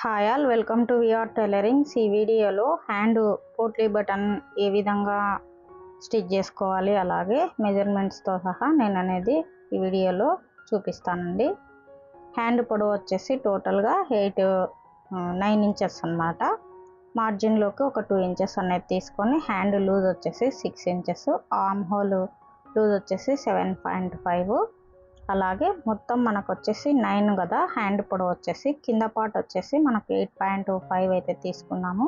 Hi all, welcome to VR tailorings. ఈ వీడియోలో hand potli button ఏ విధంగా స్టిచ్ చేసుకోవాలి, అలాగే మెజర్మెంట్స్తో సహా నేను అనేది ఈ వీడియోలో చూపిస్తానండి. హ్యాండ్ పొడవు వచ్చేసి టోటల్గా 9 ఇంచెస్ అన్నమాట. మార్జిన్లోకి ఒక 2 ఇంచెస్ అనేది తీసుకొని హ్యాండ్ లూజ్ వచ్చేసి 6 ఇంచెస్, ఆర్మ్ హోల్ లూజ్ వచ్చేసి 7.5. అలాగే మొత్తం మనకు వచ్చేసి 9 కదా హ్యాండ్ పొడవు వచ్చేసి. కింద పార్ట్ వచ్చేసి మనకు 8.25 అయితే తీసుకున్నాము.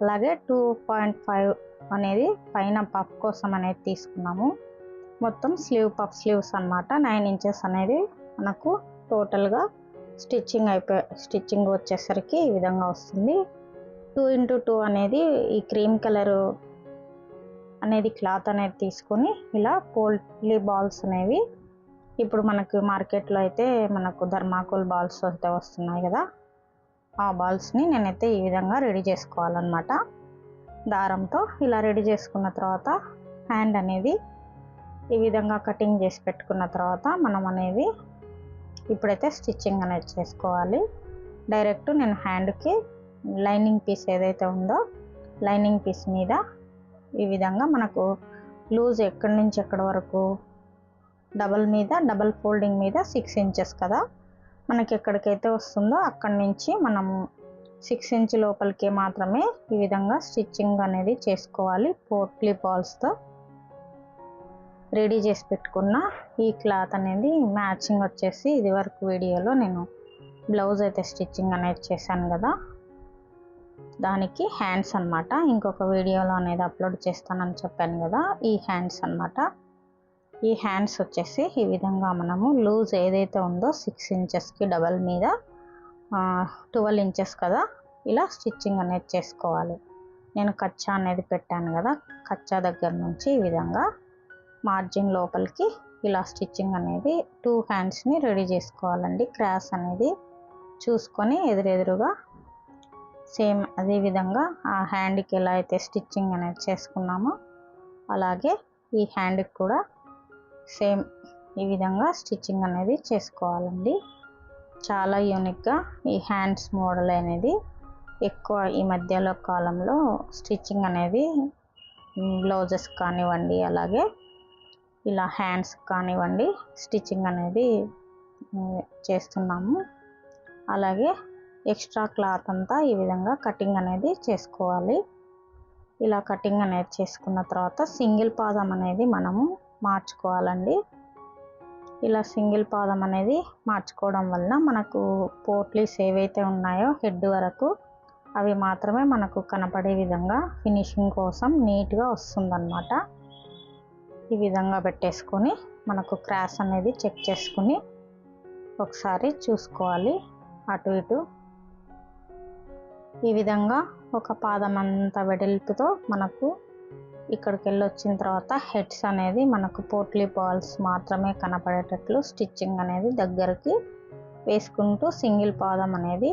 అలాగే 2.5 అనేది పైన పఫ్ కోసం అనేది తీసుకున్నాము. మొత్తం పఫ్ స్లీవ్స్ అన్నమాట. 9 ఇంచెస్ అనేది మనకు టోటల్గా స్టిచ్చింగ్ వచ్చేసరికి ఈ విధంగా వస్తుంది. 2x2 అనేది ఈ క్రీమ్ కలరు అనేది క్లాత్ అనేది తీసుకొని ఇలా పోట్లీ బాల్స్ అనేవి, ఇప్పుడు మనకు మార్కెట్లో అయితే మనకు ధర్మాకోల్ బాల్స్ అయితే వస్తున్నాయి కదా, ఆ బాల్స్ని నేనైతే ఈ విధంగా రెడీ చేసుకోవాలన్నమాట. దారంతో ఇలా రెడీ చేసుకున్న తర్వాత హ్యాండ్ అనేది ఈ విధంగా కటింగ్ చేసి పెట్టుకున్న తర్వాత మనం అనేది ఇప్పుడైతే స్టిచ్చింగ్ అనేది చేసుకోవాలి. డైరెక్ట్ నేను హ్యాండ్కి లైనింగ్ పీస్ ఏదైతే ఉందో లైనింగ్ పీస్ మీద ఈ విధంగా మనకు లూజ్ ఎక్కడి నుంచి ఎక్కడి వరకు డబల్ ఫోల్డింగ్ మీద 6 ఇంచెస్ కదా, మనకి ఎక్కడికైతే వస్తుందో అక్కడి నుంచి మనము 6 ఇంచ్ లోపలికి మాత్రమే ఈ విధంగా స్టిచ్చింగ్ అనేది చేసుకోవాలి. పోట్లీ బాల్స్తో రెడీ చేసి పెట్టుకున్న ఈ క్లాత్ అనేది మ్యాచింగ్ వచ్చేసి ఇది వరకు వీడియోలో నేను బ్లౌజ్ అయితే స్టిచ్చింగ్ అనేది చేశాను కదా, దానికి హ్యాండ్స్ అన్నమాట. ఇంకొక వీడియోలో అనేది అప్లోడ్ చేస్తానని చెప్పాను కదా, ఈ హ్యాండ్స్ అన్నమాట. ఈ హ్యాండ్స్ వచ్చేసి ఈ విధంగా మనము లూజ్ ఏదైతే ఉందో 6 ఇంచెస్కి డబల్ మీద 12 ఇంచెస్ కదా, ఇలా స్టిచ్చింగ్ అనేది చేసుకోవాలి. నేను కచ్చా అనేది పెట్టాను కదా, కచ్చా దగ్గర నుంచి ఈ విధంగా మార్జిన్ లోపలికి ఇలా స్టిచ్చింగ్ అనేది 2 హ్యాండ్స్ని రెడీ చేసుకోవాలండి. క్రాస్ అనేది చూసుకొని ఎదురెదురుగా సేమ్ అదే విధంగా ఆ హ్యాండ్కి ఎలా అయితే స్టిచ్చింగ్ అనేది చేసుకున్నామో అలాగే ఈ హ్యాండ్కి కూడా సేమ్ ఈ విధంగా స్టిచ్చింగ్ అనేది చేసుకోవాలండి. చాలా యూనిక్గా ఈ హ్యాండ్స్ మోడల్ అనేది ఎక్కువ ఈ మధ్యలో కాలంలో స్టిచ్చింగ్ అనేది బ్లౌజెస్ కానివ్వండి, అలాగే ఇలా హ్యాండ్స్ కానివ్వండి స్టిచ్చింగ్ అనేది చేస్తున్నాము. అలాగే ఎక్స్ట్రా క్లాత్ అంతా ఈ విధంగా కటింగ్ అనేది చేసుకోవాలి. ఇలా కటింగ్ అనేది చేసుకున్న తర్వాత సింగిల్ పాదం అనేది మనము మార్చుకోవాలండి. ఇలా సింగిల్ పాదం అనేది మార్చుకోవడం వలన మనకు పోట్లీస్ ఏవైతే ఉన్నాయో హెడ్ వరకు అవి మాత్రమే మనకు కనపడే విధంగా ఫినిషింగ్ కోసం నీట్గా వస్తుందన్నమాట. ఈ విధంగా పెట్టేసుకొని మనకు క్రాస్ అనేది చెక్ చేసుకుని ఒకసారి చూసుకోవాలి అటు ఇటు. ఈ విధంగా ఒక పాదం అంత వెడల్పుతో మనకు ఇక్కడికి వెళ్ళి వచ్చిన తర్వాత హెడ్స్ అనేది మనకు పోట్లీ బాల్స్ మాత్రమే కనపడేటట్లు స్టిచ్చింగ్ అనేది దగ్గరికి వేసుకుంటూ సింగిల్ పాదం అనేది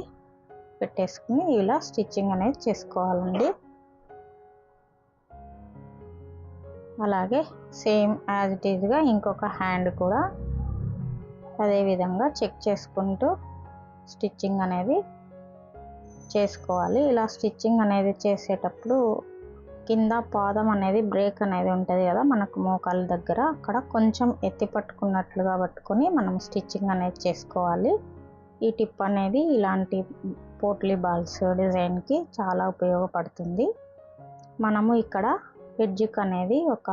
పెట్టేసుకుని ఇలా స్టిచ్చింగ్ అనేది చేసుకోవాలండి. అలాగే సేమ్ యాజ్ ఇట్ ఈజ్గా ఇంకొక హ్యాండ్ కూడా అదే విధంగా చెక్ చేసుకుంటూ స్టిచ్చింగ్ అనేది చేసుకోవాలి. ఇలా స్టిచ్చింగ్ అనేది చేసేటప్పుడు కింద పాదం అనేది బ్రేక్ అనేది ఉంటుంది కదా మనకు మోకాళ్ళ దగ్గర, అక్కడ కొంచెం ఎత్తి పట్టుకున్నట్లుగా పట్టుకొని మనం స్టిచ్చింగ్ అనేది చేసుకోవాలి. ఈ టిప్ అనేది ఇలాంటి పోట్లీ బాల్స్ డిజైన్కి చాలా ఉపయోగపడుతుంది. మనము ఇక్కడ ఎడ్జ్కి అనేది ఒక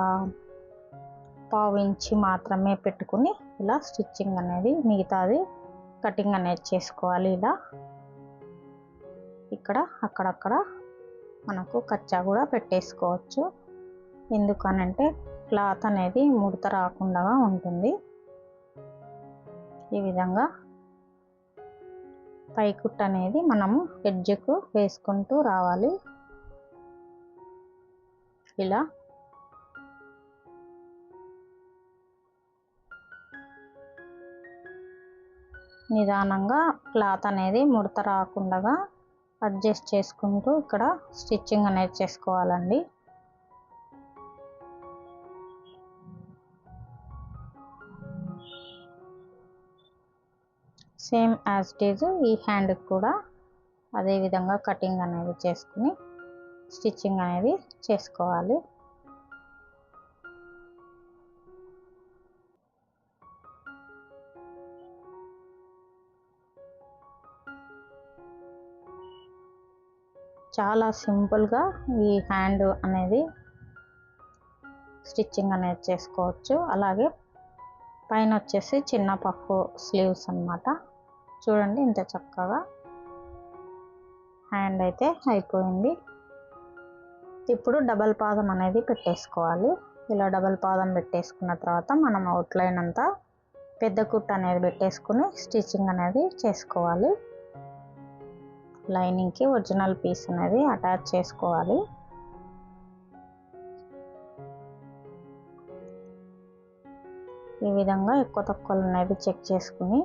1/2 ఇంచి మాత్రమే పెట్టుకుని ఇలా స్టిచ్చింగ్ అనేది మిగతాది కటింగ్ అనేది చేసుకోవాలి. ఇలా ఇక్కడ అక్కడక్కడ మనకు కచ్చా కూడా పెట్టేసుకోవచ్చు, ఎందుకనంటే క్లాత్ అనేది ముడత రాకుండా ఉంటుంది. ఈ విధంగా పైకుట్ అనేది మనము ఎడ్జ్కు వేసుకుంటూ రావాలి. ఇలా నిదానంగా క్లాత్ అనేది ముడత రాకుండా అడ్జస్ట్ చేసుకుంటూ ఇక్కడ స్టిచ్చింగ్ అనేది చేసుకోవాలండి. సేమ్ యాజ్ ఇట్ ఈజ్ ఈ హ్యాండ్కి కూడా అదే విధంగా కటింగ్ అనేది చేసుకుని స్టిచ్చింగ్ అనేది చేసుకోవాలి. చాలా సింపుల్గా ఈ హ్యాండ్ అనేది స్టిచ్చింగ్ అనేది చేసుకోవచ్చు. అలాగే పైన వచ్చేసి చిన్న పఫ్ స్లీవ్స్ అన్నమాట. చూడండి ఇంత చక్కగా హ్యాండ్ అయితే అయిపోయింది. ఇప్పుడు డబల్ పాదం అనేది పెట్టేసుకోవాలి. ఇలా డబల్ పాదం పెట్టేసుకున్న తర్వాత మనం అవుట్లైన్ అంతా పెద్ద కుట్టు అనేది పెట్టేసుకుని స్టిచ్చింగ్ అనేది చేసుకోవాలి. లైనింగ్కి ఒరిజినల్ పీస్ అనేది అటాచ్ చేసుకోవాలి. ఈ విధంగా ఎక్కువ తక్కువలు అనేది చెక్ చేసుకుని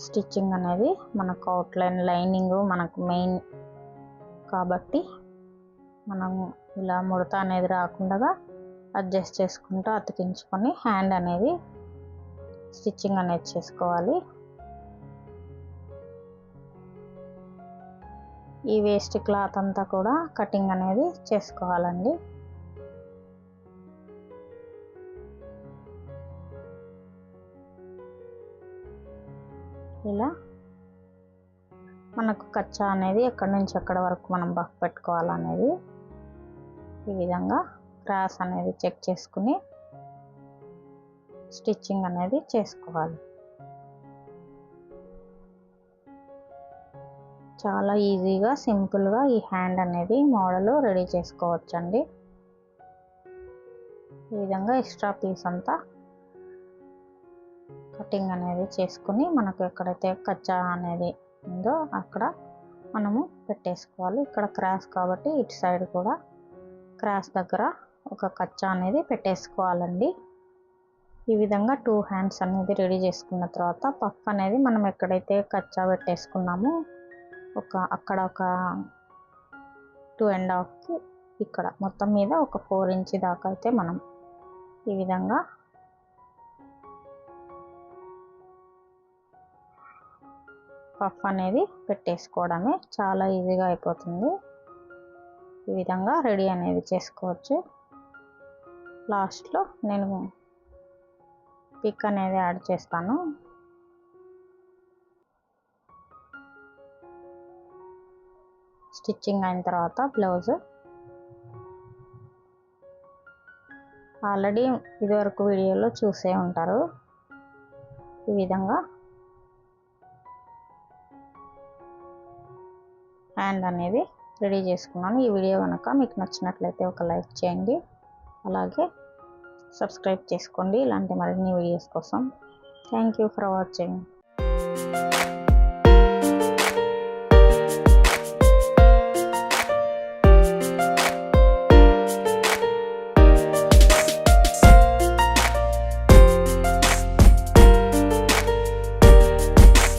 స్టిచ్చింగ్ అనేది మనకు అవుట్లైన్ లైనింగ్ మనకు మెయిన్ కాబట్టి మనం ఇలా ముడత అనేది రాకుండా అడ్జస్ట్ చేసుకుంటూ అతికించుకొని హ్యాండ్ అనేది స్టిచ్చింగ్ అనేది చేసుకోవాలి. ఈ వేస్ట్ క్లాత్ అంతా కూడా కటింగ్ అనేది చేసుకోవాలండి. ఇలా మనకు కచ్చా అనేది ఎక్కడి నుంచి ఎక్కడ వరకు మనం బఫ్ పెట్టుకోవాలనేది ఈ విధంగా క్రాస్ అనేది చెక్ చేసుకుని స్టిచ్చింగ్ అనేది చేసుకోవాలి. చాలా ఈజీగా సింపుల్గా ఈ హ్యాండ్ అనేది మోడల్ రెడీ చేసుకోవచ్చండి. ఈ విధంగా ఎక్స్ట్రా పీస్ అంతా కటింగ్ అనేది చేసుకుని మనకు ఎక్కడైతే కచ్చా అనేది ఉందో అక్కడ మనము పెట్టేసుకోవాలి. ఇక్కడ క్రాస్ కాబట్టి ఇటు సైడ్ కూడా క్రాస్ దగ్గర ఒక కచ్చా అనేది పెట్టేసుకోవాలండి. ఈ విధంగా 2 హ్యాండ్స్ అనేది రెడీ చేసుకున్న తర్వాత పఫ్ అనేది మనం ఎక్కడైతే కచ్చా పెట్టేసుకున్నామో అక్కడ ఒక 2.5 ఇక్కడ మొత్తం మీద ఒక 4 ఇంచ్ దాకా అయితే మనం ఈ విధంగా పఫ్ అనేది పెట్టేసుకోవడమే. చాలా ఈజీగా అయిపోతుంది. ఈ విధంగా రెడీ అనేది చేసుకోవచ్చు. లాస్ట్లో నేను పిక్ అనేది యాడ్ చేస్తాను. స్టిచ్చింగ్ అయిన తర్వాత బ్లౌజ్ ఆల్రెడీ ఇదివరకు వీడియోలో చూసే ఉంటారు. ఈ విధంగా హ్యాండ్ అనేది రెడీ చేసుకున్నాను. ఈ వీడియో కనుక మీకు నచ్చినట్లయితే ఒక లైక్ చేయండి. అలాగే సబ్స్క్రైబ్ చేసుకోండి ఇలాంటి మరిన్ని వీడియోస్ కోసం. Thank you for watching.